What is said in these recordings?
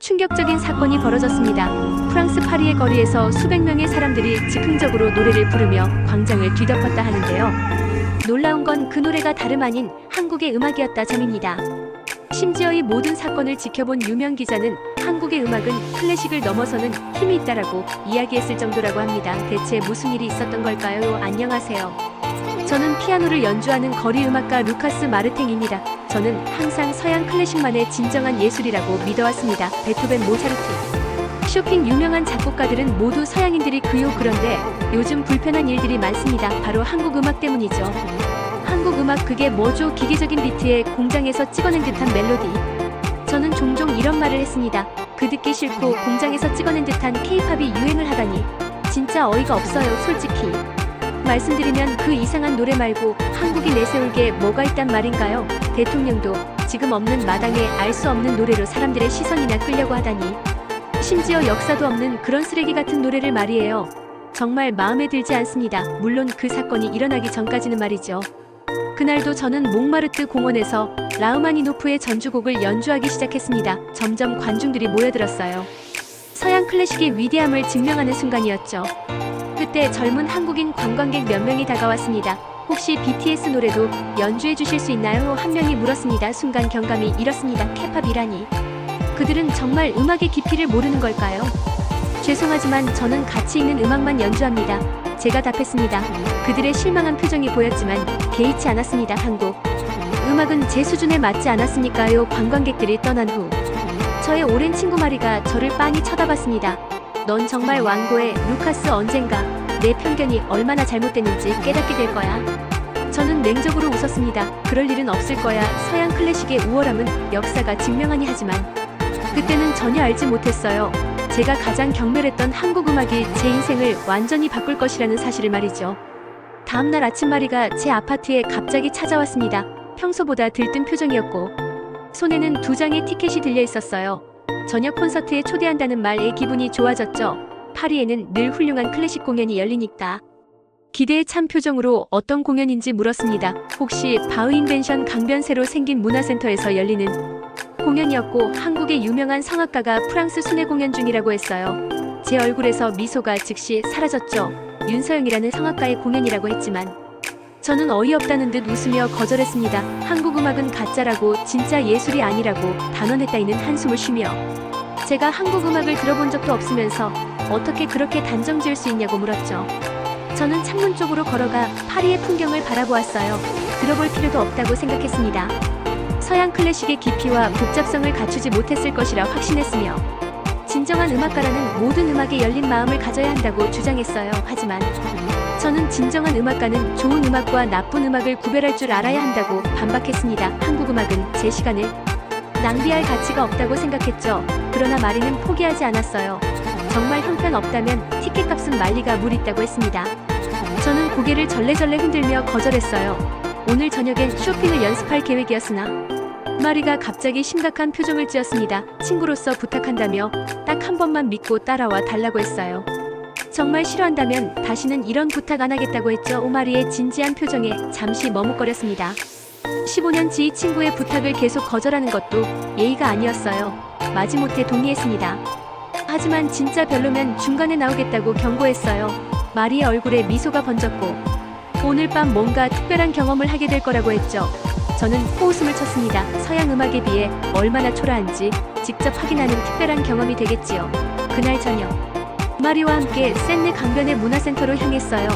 충격적인 사건이 벌어졌습니다. 프랑스 파리의 거리에서 수백 명의 사람들이 즉흥적으로 노래를 부르며 광장을 뒤덮었다 하는데요. 놀라운 건 그 노래가 다름 아닌 한국의 음악이었다 점입니다. 심지어 이 모든 사건을 지켜본 유명 기자는 한국의 음악은 클래식을 넘어서는 힘이 있다라고 이야기했을 정도라고 합니다. 대체 무슨 일이 있었던 걸까요? 안녕하세요. 저는 피아노를 연주하는 거리 음악가 루카스 마르탱입니다. 저는 항상 서양 클래식만의 진정한 예술이라고 믿어왔습니다. 베토벤, 모차르트, 쇼팽 유명한 작곡가들은 모두 서양인들이고요. 그런데 요즘 불편한 일들이 많습니다. 바로 한국 음악 때문이죠. 한국 음악 그게 뭐죠? 기계적인 비트에 공장에서 찍어낸 듯한 멜로디. 저는 종종 이런 말을 했습니다. 그 듣기 싫고 공장에서 찍어낸 듯한 케이팝이 유행을 하다니 진짜 어이가 없어요. 솔직히 말씀드리면 그 이상한 노래 말고 한국이 내세울 게 뭐가 있단 말인가요? 대통령도 지금 없는 마당에 알 수 없는 노래로 사람들의 시선이나 끌려고 하다니, 심지어 역사도 없는 그런 쓰레기 같은 노래를 말이에요. 정말 마음에 들지 않습니다. 물론 그 사건이 일어나기 전까지는 말이죠. 그날도 저는 몽마르트 공원에서 라흐마니노프의 전주곡을 연주하기 시작했습니다. 점점 관중들이 모여들었어요. 서양 클래식의 위대함을 증명하는 순간이었죠. 그때 젊은 한국인 관광객 몇 명이 다가왔습니다. 혹시 BTS 노래도 연주해 주실 수 있나요? 한 명이 물었습니다. 순간 경감이 잃었습니다. 케팝이라니. 그들은 정말 음악의 깊이를 모르는 걸까요? 죄송하지만 저는 가치 있는 음악만 연주합니다. 제가 답했습니다. 그들의 실망한 표정이 보였지만 개의치 않았습니다. 한국 음악은 제 수준에 맞지 않았으니까요. 관광객들이 떠난 후 저의 오랜 친구 마리가 저를 빤히 쳐다봤습니다. 넌 정말 완고해. 루카스, 언젠가 내 편견이 얼마나 잘못됐는지 깨닫게 될 거야. 저는 냉적으로 웃었습니다. 그럴 일은 없을 거야. 서양 클래식의 우월함은 역사가 증명하니. 하지만 그때는 전혀 알지 못했어요. 제가 가장 경멸했던 한국 음악이 제 인생을 완전히 바꿀 것이라는 사실을 말이죠. 다음날 아침 마리가 제 아파트에 갑자기 찾아왔습니다. 평소보다 들뜬 표정이었고 손에는 2장의 티켓이 들려 있었어요. 저녁 콘서트에 초대한다는 말에 기분이 좋아졌죠. 파리에는 늘 훌륭한 클래식 공연이 열리니까. 기대에 찬 표정으로 어떤 공연인지 물었습니다. 혹시 바흐인벤션 강변새로 생긴 문화센터에서 열리는 공연이었고 한국의 유명한 성악가가 프랑스 순회 공연 중이라고 했어요. 제 얼굴에서 미소가 즉시 사라졌죠. 윤서영이라는 성악가의 공연이라고 했지만 저는 어이없다는 듯 웃으며 거절했습니다. 한국 음악은 가짜라고, 진짜 예술이 아니라고 단언했 따위는 한숨을 쉬며 제가 한국 음악을 들어본 적도 없으면서 어떻게 그렇게 단정 지을 수 있냐고 물었죠. 저는 창문 쪽으로 걸어가 파리의 풍경을 바라보았어요. 들어볼 필요도 없다고 생각했습니다. 서양 클래식의 깊이와 복잡성을 갖추지 못했을 것이라 확신했으며 진정한 음악가라는 모든 음악에 열린 마음을 가져야 한다고 주장했어요. 하지만 저는 진정한 음악가는 좋은 음악과 나쁜 음악을 구별할 줄 알아야 한다고 반박했습니다. 한국 음악은 제 시간을 낭비할 가치가 없다고 생각했죠. 그러나 마리는 포기하지 않았어요. 정말 형편없다면 티켓값은 말리가 물 있다고 했습니다. 저는 고개를 절레절레 흔들며 거절했어요. 오늘 저녁엔 쇼핑을 연습할 계획이었으나 마리가 갑자기 심각한 표정을 지었습니다. 친구로서 부탁한다며 딱 한 번만 믿고 따라와 달라고 했어요. 정말 싫어한다면 다시는 이런 부탁 안 하겠다고 했죠. 오마리의 진지한 표정에 잠시 머뭇거렸습니다. 15년치 이 친구의 부탁을 계속 거절하는 것도 예의가 아니었어요. 마지못해 동의했습니다. 하지만 진짜 별로면 중간에 나오겠다고 경고했어요. 마리의 얼굴에 미소가 번졌고 오늘 밤 뭔가 특별한 경험을 하게 될 거라고 했죠. 저는 호웃음을 쳤습니다. 서양 음악에 비해 얼마나 초라한지 직접 확인하는 특별한 경험이 되겠지요. 그날 저녁 마리와 함께 센네 강변의 문화센터로 향했어요.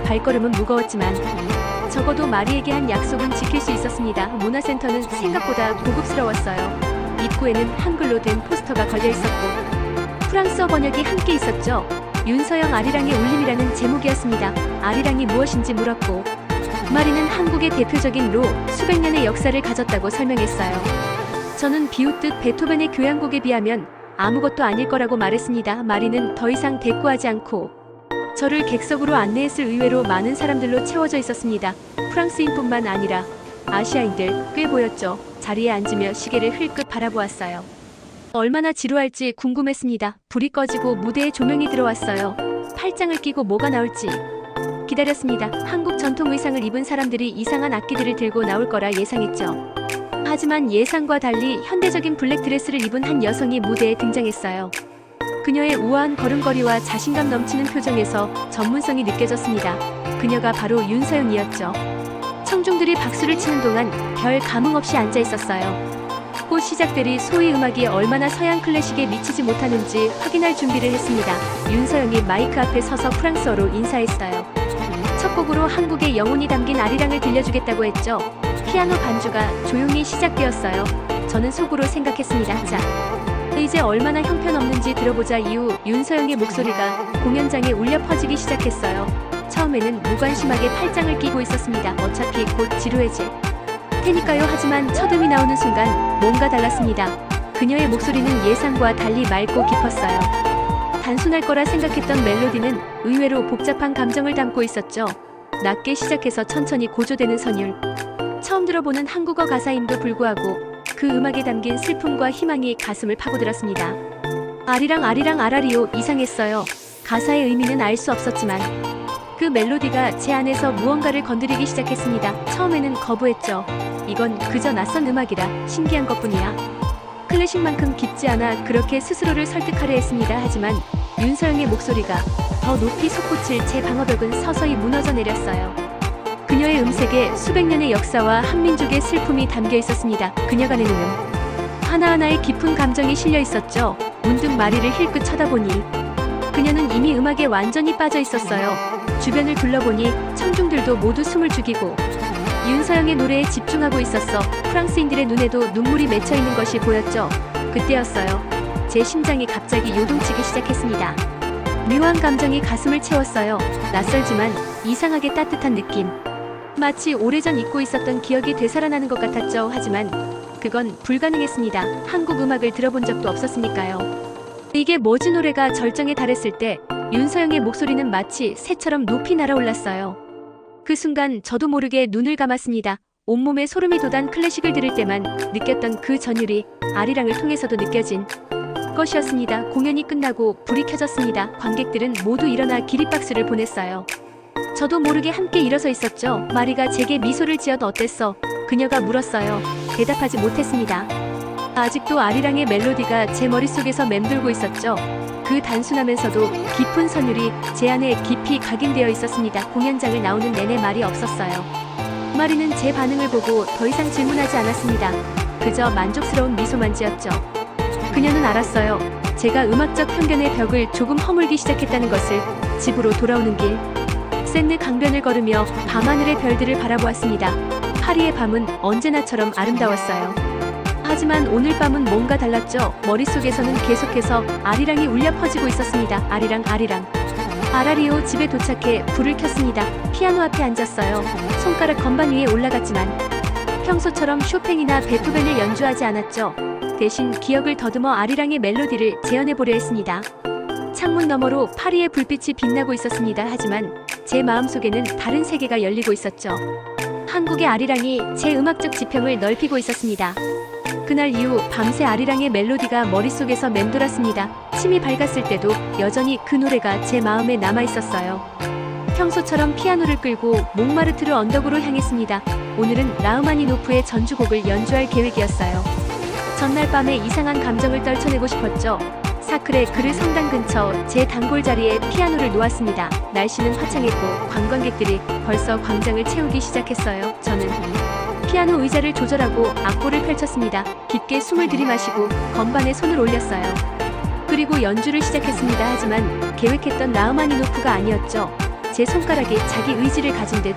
발걸음은 무거웠지만 적어도 마리에게 한 약속은 지킬 수 있었습니다. 문화센터는 생각보다 고급스러웠어요. 입구에는 한글로 된 포스터가 걸려있었고 프랑스어 번역이 함께 있었죠. 윤서영 아리랑의 울림이라는 제목이었습니다. 아리랑이 무엇인지 물었고 마리는 한국의 대표적인 로, 수백 년의 역사를 가졌다고 설명했어요. 저는 비웃듯 베토벤의 교향곡에 비하면 아무것도 아닐 거라고 말했습니다. 마리는 더 이상 대꾸하지 않고 저를 객석으로 안내했을 의외로 많은 사람들로 채워져 있었습니다. 프랑스인뿐만 아니라 아시아인들 꽤 보였죠. 자리에 앉으며 시계를 흘끗 바라보았어요. 얼마나 지루할지 궁금했습니다. 불이 꺼지고 무대에 조명이 들어왔어요. 팔짱을 끼고 뭐가 나올지 기다렸습니다. 한국 전통 의상을 입은 사람들이 이상한 악기들을 들고 나올 거라 예상했죠. 하지만 예상과 달리 현대적인 블랙드레스를 입은 한 여성이 무대에 등장했어요. 그녀의 우아한 걸음걸이와 자신감 넘치는 표정에서 전문성이 느껴졌습니다. 그녀가 바로 윤서영이었죠. 청중들이 박수를 치는 동안 별 감흥 없이 앉아 있었어요. 곧 시작되리 소위 음악이 얼마나 서양 클래식에 미치지 못하는지 확인할 준비를 했습니다. 윤서영이 마이크 앞에 서서 프랑스어로 인사했어요. 첫 곡으로 한국의 영혼이 담긴 아리랑을 들려주겠다고 했죠. 피아노 반주가 조용히 시작되었어요. 저는 속으로 생각했습니다. 자, 이제 얼마나 형편없는지 들어보자. 이후 윤서영의 목소리가 공연장에 울려 퍼지기 시작했어요. 처음에는 무관심하게 팔짱을 끼고 있었습니다. 어차피 곧 지루해질 테니까요. 하지만 첫 음이 나오는 순간 뭔가 달랐습니다. 그녀의 목소리는 예상과 달리 맑고 깊었어요. 단순할 거라 생각했던 멜로디는 의외로 복잡한 감정을 담고 있었죠. 낮게 시작해서 천천히 고조되는 선율. 처음 들어보는 한국어 가사임도 불구하고 그 음악에 담긴 슬픔과 희망이 가슴을 파고들었습니다. 아리랑 아리랑 아라리오 이상했어요. 가사의 의미는 알 수 없었지만 그 멜로디가 제 안에서 무언가를 건드리기 시작했습니다. 처음에는 거부했죠. 이건 그저 낯선 음악이라 신기한 것뿐이야. 클래식만큼 깊지 않아. 그렇게 스스로를 설득하려 했습니다. 하지만 윤서영의 목소리가 더 높이 솟구칠 제 방어벽은 서서히 무너져 내렸어요. 그녀의 음색에 수백 년의 역사와 한민족의 슬픔이 담겨 있었습니다. 그녀가 내는 하나하나의 깊은 감정이 실려 있었죠. 문득 마리를 힐끗 쳐다보니 그녀는 이미 음악에 완전히 빠져 있었어요. 주변을 둘러보니 청중들도 모두 숨을 죽이고 윤서영의 노래에 집중하고 있었어. 프랑스인들의 눈에도 눈물이 맺혀 있는 것이 보였죠. 그때였어요. 제 심장이 갑자기 요동치기 시작했습니다. 묘한 감정이 가슴을 채웠어요. 낯설지만 이상하게 따뜻한 느낌. 마치 오래전 잊고 있었던 기억이 되살아나는 것 같았죠. 하지만 그건 불가능했습니다. 한국 음악을 들어본 적도 없었으니까요. 이게 뭐지? 노래가 절정에 달했을 때 윤서영의 목소리는 마치 새처럼 높이 날아올랐어요. 그 순간 저도 모르게 눈을 감았습니다. 온몸에 소름이 돋아 클래식을 들을 때만 느꼈던 그 전율이 아리랑을 통해서도 느껴진 것이었습니다. 공연이 끝나고 불이 켜졌습니다. 관객들은 모두 일어나 기립박수를 보냈어요. 저도 모르게 함께 일어서 있었죠. 마리가 제게 미소를 지어도 어땠어? 그녀가 물었어요. 대답하지 못했습니다. 아직도 아리랑의 멜로디가 제 머릿속에서 맴돌고 있었죠. 그 단순하면서도 깊은 선율이 제 안에 깊이 각인되어 있었습니다. 공연장을 나오는 내내 말이 없었어요. 마리는 제 반응을 보고 더 이상 질문하지 않았습니다. 그저 만족스러운 미소만 지었죠. 그녀는 알았어요. 제가 음악적 편견의 벽을 조금 허물기 시작했다는 것을. 집으로 돌아오는 길 센느 강변을 걸으며 밤하늘의 별들을 바라보았습니다. 파리의 밤은 언제나처럼 아름다웠어요. 하지만 오늘 밤은 뭔가 달랐죠. 머릿속에서는 계속해서 아리랑이 울려 퍼지고 있었습니다. 아리랑 아리랑 아라리오. 집에 도착해 불을 켰습니다. 피아노 앞에 앉았어요. 손가락 건반 위에 올라갔지만 평소처럼 쇼팽이나 베토벤을 연주하지 않았죠. 대신 기억을 더듬어 아리랑의 멜로디를 재현해보려 했습니다. 창문 너머로 파리의 불빛이 빛나고 있었습니다. 하지만 제 마음속에는 다른 세계가 열리고 있었죠. 한국의 아리랑이 제 음악적 지평을 넓히고 있었습니다. 그날 이후 밤새 아리랑의 멜로디가 머릿속에서 맴돌았습니다. 침이 밝았을 때도 여전히 그 노래가 제 마음에 남아있었어요. 평소처럼 피아노를 끌고 몽마르트르 언덕으로 향했습니다. 오늘은 라흐마니노프의 전주곡을 연주할 계획이었어요. 전날 밤에 이상한 감정을 떨쳐내고 싶었죠. 사클의 그르 성당 근처 제 단골 자리에 피아노를 놓았습니다. 날씨는 화창했고 관광객들이 벌써 광장을 채우기 시작했어요. 저는 피아노 의자를 조절하고 악보를 펼쳤습니다. 깊게 숨을 들이마시고 건반에 손을 올렸어요. 그리고 연주를 시작했습니다. 하지만 계획했던 라흐마니노프가 아니었죠. 제 손가락에 자기 의지를 가진 듯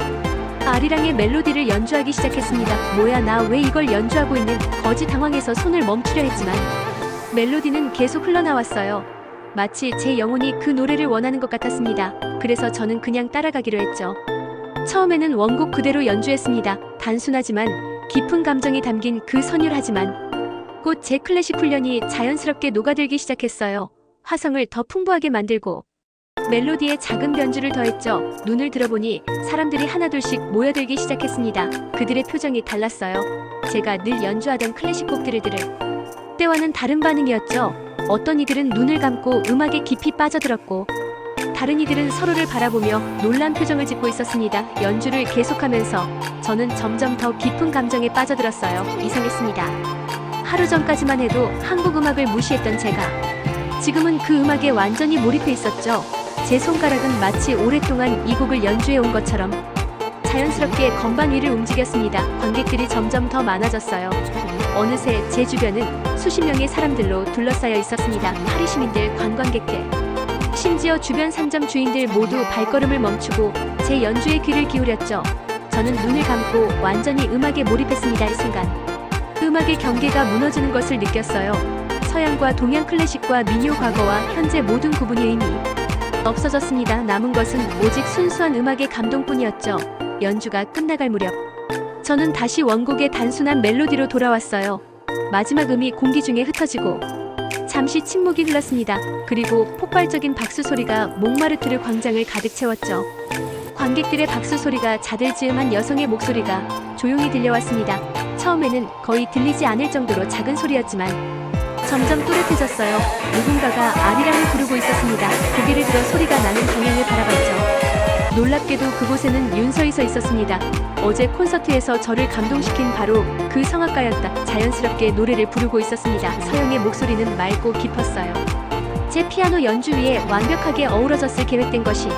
아리랑의 멜로디를 연주하기 시작했습니다. 뭐야, 나 왜 이걸 연주하고 있는 거지? 당황해서 손을 멈추려 했지만 멜로디는 계속 흘러나왔어요. 마치 제 영혼이 그 노래를 원하는 것 같았습니다. 그래서 저는 그냥 따라가기로 했죠. 처음에는 원곡 그대로 연주했습니다. 단순하지만 깊은 감정이 담긴 그 선율. 하지만 곧 제 클래식 훈련이 자연스럽게 녹아들기 시작했어요. 화성을 더 풍부하게 만들고 멜로디에 작은 변주를 더했죠. 눈을 들어보니 사람들이 하나둘씩 모여들기 시작했습니다. 그들의 표정이 달랐어요. 제가 늘 연주하던 클래식 곡들을 들을 때와는 다른 반응이었죠. 어떤 이들은 눈을 감고 음악에 깊이 빠져들었고 다른 이들은 서로를 바라보며 놀란 표정을 짓고 있었습니다. 연주를 계속하면서 저는 점점 더 깊은 감정에 빠져들었어요. 이상했습니다. 하루 전까지만 해도 한국 음악을 무시했던 제가 지금은 그 음악에 완전히 몰입해 있었죠. 제 손가락은 마치 오랫동안 이 곡을 연주해 온 것처럼 자연스럽게 건반 위를 움직였습니다. 관객들이 점점 더 많아졌어요. 어느새 제 주변은 수십 명의 사람들로 둘러싸여 있었습니다. 파리 시민들, 관광객들, 심지어 주변 상점 주인들 모두 발걸음을 멈추고 제 연주에 귀를 기울였죠. 저는 눈을 감고 완전히 음악에 몰입했습니다. 이 순간 음악의 경계가 무너지는 것을 느꼈어요. 서양과 동양 클래식과 민요 과거와 현재 모든 구분이 의미 없어졌습니다. 남은 것은 오직 순수한 음악의 감동뿐이었죠. 연주가 끝나갈 무렵 저는 다시 원곡의 단순한 멜로디로 돌아왔어요. 마지막 음이 공기 중에 흩어지고 잠시 침묵이 흘렀습니다. 그리고 폭발적인 박수 소리가 몽마르트르 광장을 가득 채웠죠. 관객들의 박수 소리가 자들지음한 여성의 목소리가 조용히 들려왔습니다. 처음에는 거의 들리지 않을 정도로 작은 소리였지만 점점 또렷해졌어요. 누군가가 아리랑을 부르고 있었습니다. 고개를 들어 소리가 나는 방향을 바라봤죠. 놀랍게도 그곳에는 윤서이 서 있었습니다. 어제 콘서트에서 저를 감동시킨 바로 그 성악가였다. 자연스럽게 노래를 부르고 있었습니다. 서영의 목소리는 맑고 깊었어요. 제 피아노 연주 위에 완벽하게 어우러졌을 계획된 것이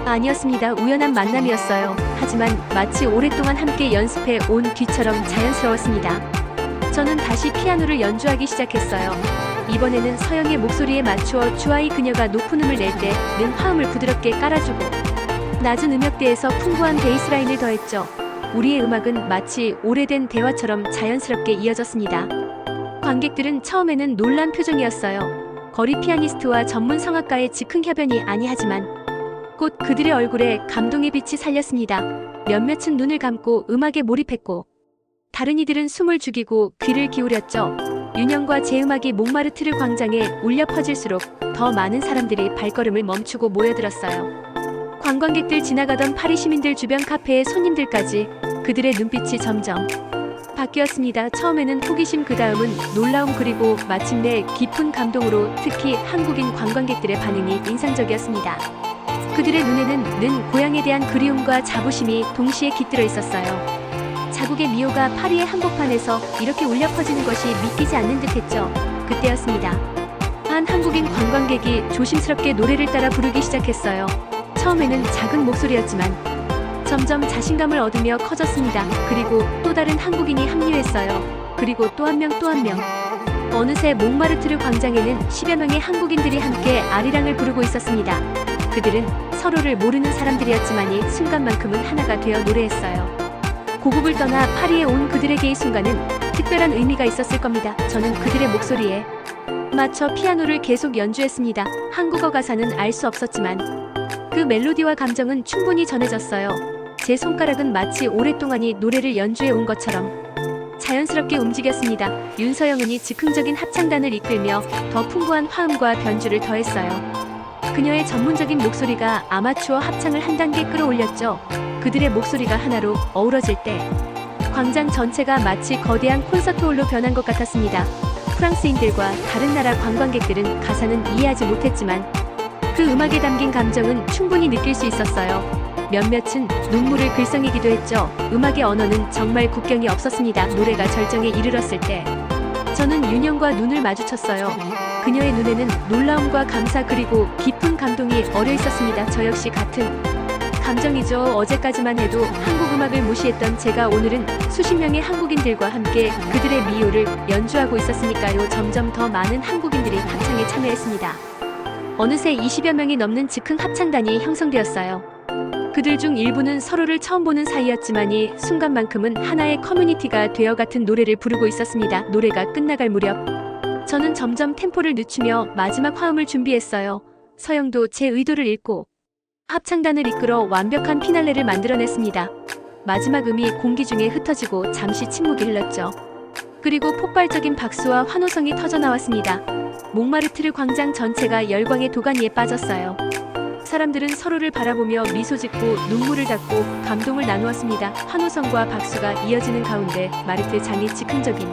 아니었습니다. 우연한 만남이었어요. 하지만 마치 오랫동안 함께 연습해 온 뒤처럼 자연스러웠습니다. 저는 다시 피아노를 연주하기 시작했어요. 이번에는 서영의 목소리에 맞추어 주아이 그녀가 높은 음을 낼 때 는 화음을 부드럽게 깔아주고 낮은 음역대에서 풍부한 베이스라인을 더했죠. 우리의 음악은 마치 오래된 대화처럼 자연스럽게 이어졌습니다. 관객들은 처음에는 놀란 표정이었어요. 거리 피아니스트와 전문 성악가의 즉흥협연이 아니하지만 곧 그들의 얼굴에 감동의 빛이 살렸습니다. 몇몇은 눈을 감고 음악에 몰입했고 다른 이들은 숨을 죽이고 귀를 기울였죠. 윤영과 제 음악이 몽마르트르 광장에 울려 퍼질수록 더 많은 사람들이 발걸음을 멈추고 모여들었어요. 관광객들, 지나가던 파리 시민들, 주변 카페의 손님들까지 그들의 눈빛이 점점 바뀌었습니다. 처음에는 호기심, 그 다음은 놀라움, 그리고 마침내 깊은 감동으로 특히 한국인 관광객들의 반응이 인상적이었습니다. 그들의 눈에는 는 고향에 대한 그리움과 자부심이 동시에 깃들어 있었어요. 자국의 미호가 파리의 한복판에서 이렇게 울려 퍼지는 것이 믿기지 않는 듯했죠. 그때였습니다. 한 한국인 관광객이 조심스럽게 노래를 따라 부르기 시작했어요. 처음에는 작은 목소리였지만 점점 자신감을 얻으며 커졌습니다. 그리고 또 다른 한국인이 합류했어요. 그리고 또 한 명, 또 한 명. 어느새 몽마르트르 광장에는 10여 명의 한국인들이 함께 아리랑을 부르고 있었습니다. 그들은 서로를 모르는 사람들이었지만이 순간만큼은 하나가 되어 노래했어요. 고국을 떠나 파리에 온 그들에게 이 순간은 특별한 의미가 있었을 겁니다. 저는 그들의 목소리에 맞춰 피아노를 계속 연주했습니다. 한국어 가사는 알 수 없었지만 그 멜로디와 감정은 충분히 전해졌어요. 제 손가락은 마치 오랫동안이 노래를 연주해 온 것처럼 자연스럽게 움직였습니다. 윤서영은이 즉흥적인 합창단을 이끌며 더 풍부한 화음과 변주를 더했어요. 그녀의 전문적인 목소리가 아마추어 합창을 한 단계 끌어올렸죠. 그들의 목소리가 하나로 어우러질 때 광장 전체가 마치 거대한 콘서트홀로 변한 것 같았습니다. 프랑스인들과 다른 나라 관광객들은 가사는 이해하지 못했지만 그 음악에 담긴 감정은 충분히 느낄 수 있었어요. 몇몇은 눈물을 글썽이기도 했죠. 음악의 언어는 정말 국경이 없었습니다. 노래가 절정에 이르렀을 때 저는 윤영과 눈을 마주쳤어요. 그녀의 눈에는 놀라움과 감사 그리고 깊은 감동이 어려 있었습니다. 저 역시 같은 감정이죠. 어제까지만 해도 한국 음악을 무시했던 제가 오늘은 수십 명의 한국인들과 함께 그들의 미호를 연주하고 있었으니까요. 점점 더 많은 한국인들이 합창에 참여했습니다. 어느새 20여 명이 넘는 즉흥 합창단이 형성되었어요. 그들 중 일부는 서로를 처음 보는 사이였지만이 순간만큼은 하나의 커뮤니티가 되어 같은 노래를 부르고 있었습니다. 노래가 끝나갈 무렵 저는 점점 템포를 늦추며 마지막 화음을 준비했어요. 서영도 제 의도를 읽고 합창단을 이끌어 완벽한 피날레를 만들어냈습니다. 마지막 음이 공기 중에 흩어지고 잠시 침묵이 흘렀죠. 그리고 폭발적인 박수와 환호성이 터져나왔습니다. 몽마르트르 광장 전체가 열광의 도가니에 빠졌어요. 사람들은 서로를 바라보며 미소 짓고 눈물을 닦고 감동을 나누었습니다. 환호성과 박수가 이어지는 가운데 마르트 장이 즉흥적인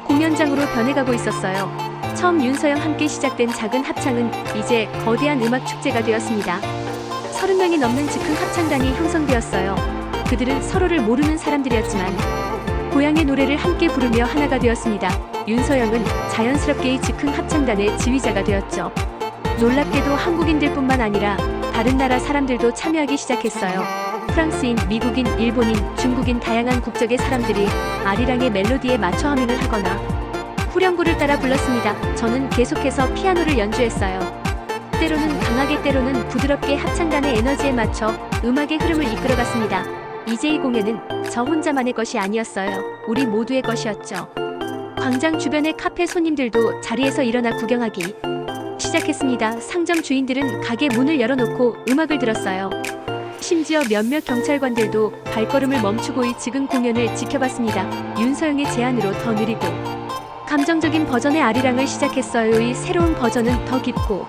공연장으로 변해가고 있었어요. 처음 윤서영 함께 시작된 작은 합창은 이제 거대한 음악 축제가 되었습니다. 30명이 넘는 즉흥 합창단이 형성되었어요. 그들은 서로를 모르는 사람들이었지만 고향의 노래를 함께 부르며 하나가 되었습니다. 윤서영은 자연스럽게 이 즉흥 합창단의 지휘자가 되었죠. 놀랍게도 한국인들뿐만 아니라 다른 나라 사람들도 참여하기 시작했어요. 프랑스인, 미국인, 일본인, 중국인 다양한 국적의 사람들이 아리랑의 멜로디에 맞춰 허밍을 하거나 후렴구를 따라 불렀습니다. 저는 계속해서 피아노를 연주했어요. 때로는 강하게 때로는 부드럽게 합창단의 에너지에 맞춰 음악의 흐름을 이끌어갔습니다. 이제 이 공연은 저 혼자만의 것이 아니었어요. 우리 모두의 것이었죠. 광장 주변의 카페 손님들도 자리에서 일어나 구경하기 시작했습니다. 상점 주인들은 가게 문을 열어놓고 음악을 들었어요. 심지어 몇몇 경찰관들도 발걸음을 멈추고 이 즉흥 공연을 지켜봤습니다. 윤서영의 제안으로 더 느리고 감정적인 버전의 아리랑을 시작했어요. 이 새로운 버전은 더 깊고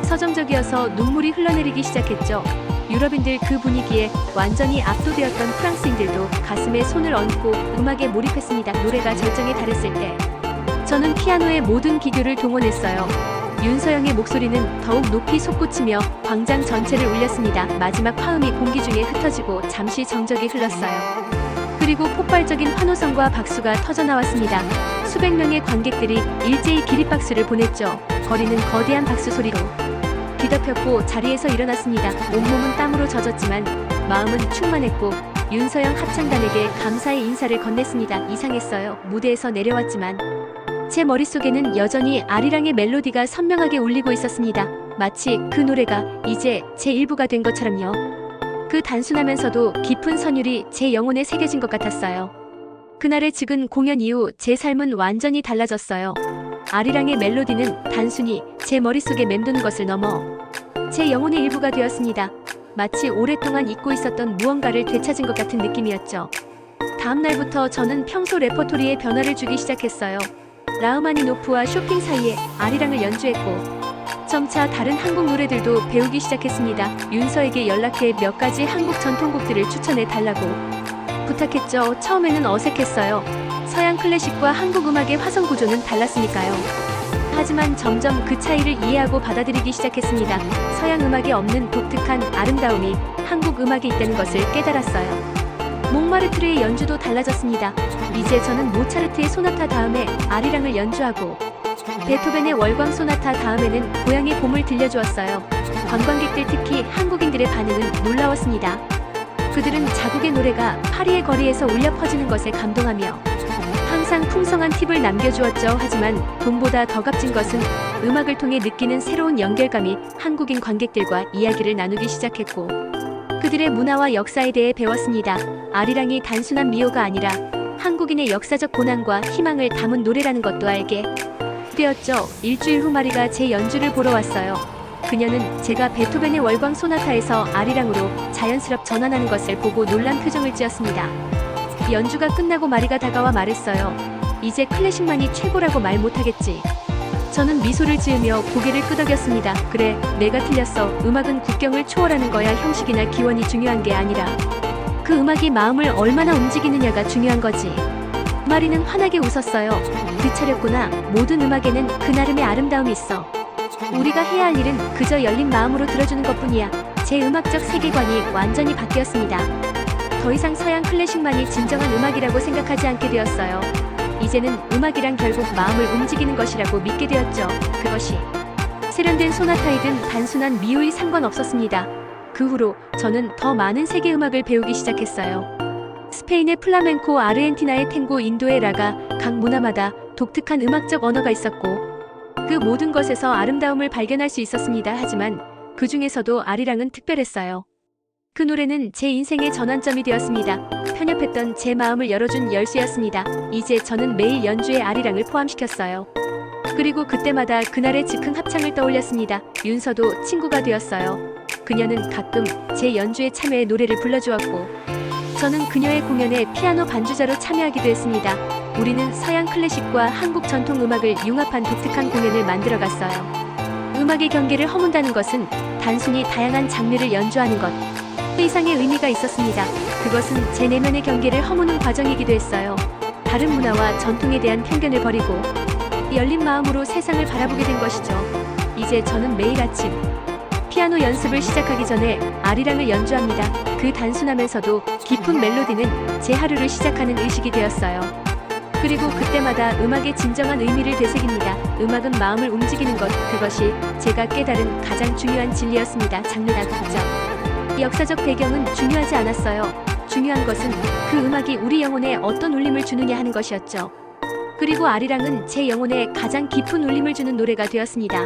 서정적이어서 눈물이 흘러내리기 시작했죠. 유럽인들 그 분위기에 완전히 압도되었던 프랑스인들도 가슴에 손을 얹고 음악에 몰입했습니다. 노래가 절정에 달했을 때 저는 피아노의 모든 기교를 동원했어요. 윤서영의 목소리는 더욱 높이 솟구치며 광장 전체를 울렸습니다. 마지막 화음이 공기 중에 흩어지고 잠시 정적이 흘렀어요. 그리고 폭발적인 환호성과 박수가 터져나왔습니다. 수백 명의 관객들이 일제히 기립박수를 보냈죠. 거리는 거대한 박수 소리로 뒤덮였고 자리에서 일어났습니다. 온몸은 땀으로 젖었지만 마음은 충만했고 윤서영 합창단에게 감사의 인사를 건넸습니다. 이상했어요. 무대에서 내려왔지만 제 머릿속에는 여전히 아리랑의 멜로디가 선명하게 울리고 있었습니다. 마치 그 노래가 이제 제 일부가 된 것처럼요. 그 단순하면서도 깊은 선율이 제 영혼에 새겨진 것 같았어요. 그날의 즉흥 공연 이후 제 삶은 완전히 달라졌어요. 아리랑의 멜로디는 단순히 제 머릿속에 맴도는 것을 넘어 제 영혼의 일부가 되었습니다. 마치 오랫동안 잊고 있었던 무언가를 되찾은 것 같은 느낌이었죠. 다음 날부터 저는 평소 레퍼토리에 변화를 주기 시작했어요. 라흐마니노프와 쇼핑 사이에 아리랑을 연주했고 점차 다른 한국 노래들도 배우기 시작했습니다. 윤서에게 연락해 몇 가지 한국 전통곡들을 추천해 달라고 부탁했죠. 처음에는 어색했어요. 서양 클래식과 한국 음악의 화성 구조는 달랐으니까요. 하지만 점점 그 차이를 이해하고 받아들이기 시작했습니다. 서양 음악에 없는 독특한 아름다움이 한국 음악에 있다는 것을 깨달았어요. 몽마르트르의 연주도 달라졌습니다. 이제 저는 모차르트의 소나타 다음에 아리랑을 연주하고 베토벤의 월광 소나타 다음에는 고향의 봄을 들려주었어요. 관광객들 특히 한국인들의 반응은 놀라웠습니다. 그들은 자국의 노래가 파리의 거리에서 울려 퍼지는 것에 감동하며 항상 풍성한 팁을 남겨주었죠. 하지만 돈보다 더 값진 것은 음악을 통해 느끼는 새로운 연결감이 한국인 관객들과 이야기를 나누기 시작했고 그들의 문화와 역사에 대해 배웠습니다. 아리랑이 단순한 미호가 아니라 한국인의 역사적 고난과 희망을 담은 노래라는 것도 알게 되었죠. 일주일 후 마리가 제 연주를 보러 왔어요. 그녀는 제가 베토벤의 월광 소나타에서 아리랑으로 자연스럽 전환하는 것을 보고 놀란 표정을 지었습니다. 연주가 끝나고 마리가 다가와 말했어요. 이제 클래식만이 최고라고 말 못하겠지. 저는 미소를 지으며 고개를 끄덕였습니다. 그래, 내가 틀렸어. 음악은 국경을 초월하는 거야. 형식이나 기원이 중요한 게 아니라 그 음악이 마음을 얼마나 움직이느냐가 중요한 거지. 마리는 환하게 웃었어요. 되차렸구나. 모든 음악에는 그 나름의 아름다움이 있어. 우리가 해야 할 일은 그저 열린 마음으로 들어주는 것뿐이야. 제 음악적 세계관이 완전히 바뀌었습니다. 더 이상 서양 클래식만이 진정한 음악이라고 생각하지 않게 되었어요. 이제는 음악이란 결국 마음을 움직이는 것이라고 믿게 되었죠. 그것이 세련된 소나타이든 단순한 미호에 상관없었습니다. 그 후로 저는 더 많은 세계 음악을 배우기 시작했어요. 스페인의 플라멩코, 아르헨티나의 탱고, 인도의 라가, 각 문화마다 독특한 음악적 언어가 있었고 그 모든 것에서 아름다움을 발견할 수 있었습니다. 하지만 그 중에서도 아리랑은 특별했어요. 그 노래는 제 인생의 전환점이 되었습니다. 편협했던 제 마음을 열어준 열쇠였습니다. 이제 저는 매일 연주에 아리랑을 포함시켰어요. 그리고 그때마다 그날의 즉흥 합창을 떠올렸습니다. 윤서도 친구가 되었어요. 그녀는 가끔 제 연주에 참여해 노래를 불러주었고 저는 그녀의 공연에 피아노 반주자로 참여하기도 했습니다. 우리는 서양 클래식과 한국 전통 음악을 융합한 독특한 공연을 만들어갔어요. 음악의 경계를 허문다는 것은 단순히 다양한 장르를 연주하는 것 이상의 의미가 있었습니다. 그것은 제 내면의 경계를 허무는 과정이기도 했어요. 다른 문화와 전통에 대한 편견을 버리고 열린 마음으로 세상을 바라보게 된 것이죠. 이제 저는 매일 아침 피아노 연습을 시작하기 전에 아리랑을 연주합니다. 그 단순하면서도 깊은 멜로디는 제 하루를 시작하는 의식이 되었어요. 그리고 그때마다 음악의 진정한 의미를 되새깁니다. 음악은 마음을 움직이는 것, 그것이 제가 깨달은 가장 중요한 진리였습니다. 장르나 국적, 역사적 배경은 중요하지 않았어요. 중요한 것은 그 음악이 우리 영혼에 어떤 울림을 주느냐 하는 것이었죠. 그리고 아리랑은 제 영혼에 가장 깊은 울림을 주는 노래가 되었습니다.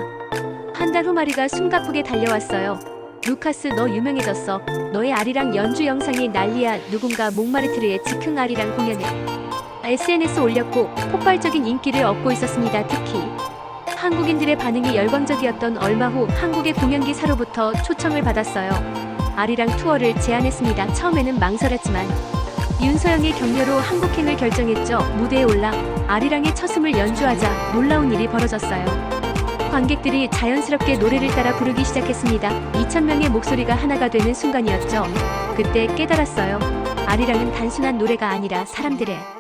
한 달 후 마리가 숨가쁘게 달려왔어요. 루카스, 너 유명해졌어. 너의 아리랑 연주 영상이 난리야. 누군가 몽마르트르의 즉흥 아리랑 공연을 SNS 올렸고 폭발적인 인기를 얻고 있었습니다. 특히 한국인들의 반응이 열광적이었던 얼마 후 한국의 공연 기사로부터 초청을 받았어요. 아리랑 투어를 제안했습니다. 처음에는 망설였지만 윤서영의 격려로 한국행을 결정했죠. 무대에 올라 아리랑의 첫 음을 연주하자 놀라운 일이 벌어졌어요. 관객들이 자연스럽게 노래를 따라 부르기 시작했습니다. 2,000명의 목소리가 하나가 되는 순간이었죠. 그때 깨달았어요. 아리랑은 단순한 노래가 아니라 사람들의